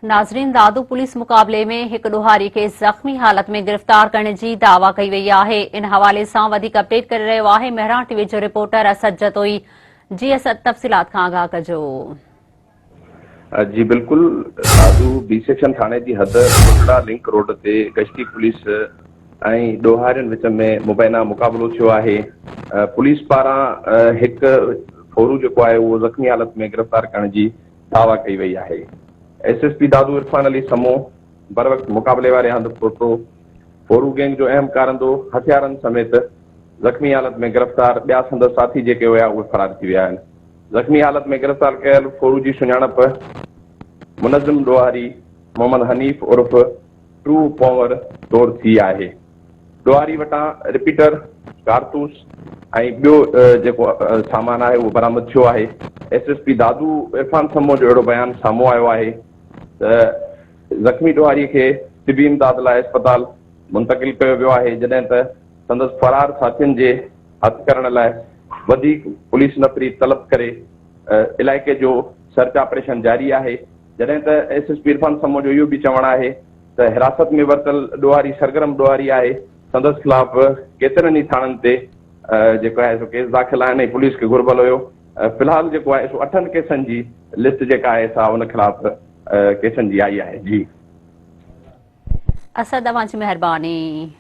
नाज़रीन, दादू पुलिस मुक़ाबले में हिक ॾोहारी खे ज़ख़्मी हालत में गिरफ़्तार करने की दावा कई वई आहे। इन हवाले सां वधीक अपडेट करे रहियो आहे मेहरान टीवी जो रिपोर्टर असद जतोई। जी असद, तफ़सीलात खां आगाह कजो। जी बिल्कुल, दादू बी सेक्शन थाने की हद कोटड़ा लिंक रोड ते गश्ती पुलिस ऐं ॾोहारियुनि विच में मुबैना मुक़ाबलो थियो आहे। पुलिस पारां हिक फोरू जेको आहे उहो ज़ख़्मी हालत में गिरफ़्तार करण जी दावा कई वई आहे। SSP दादू इरफान अली समो बर वक़्त मुक़ाबले वारे हंधि पहुतो। फोरू गैंग जो अहम कारंदो हथियारनि समेत ज़ख़्मी हालत में गिरफ़्तार ॿिया संदसि साथी जेके हुआ उहे फरार थी विया आहिनि। ज़ख़्मी हालत में गिरफ़्तार कयल फोरू जी सुञाणप मुनज़िम ॾोहारी मोहम्मद हनीफ़ उर्फ ट्रू पॉवर तौर थी आहे। ॾोहारी वटां रिपीटर, कारतूस ऐं ॿियो जेको सामान आहे उहो बरामद थियो आहे। SSP दादू इरफान समो जो अहिड़ो बयानु साम्हूं आयो आहे त ज़ख़्मी ॾोहारीअ खे तिबी इमदाद लाइ अस्पताल मुंतक़िल कयो वियो आहे, जॾहिं त संदसि फरार साथियुनि जे हथु करण लाइ वधीक पुलिस नफ़री तलब करे इलाइक़े जो सर्च ऑपरेशन जारी आहे। जॾहिं त SSP इरफान समो जो इहो बि चवणु आहे त हिरासत में वरितल ॾोहारी सरगर्म ॾोहारी आहे। संदसि ख़िलाफ़ केतिरनि ई थाणनि ते जेको आहे सो केस दाख़िल आहिनि ऐं पुलिस खे घुर्बल हुयो। फ़िलहाल जेको आहे सो 8 केसनि जी लिस्ट जेका आहे सा उन ख़िलाफ़ केसनि जी आई आहे। जी असद, तव्हांजी महिरबानी।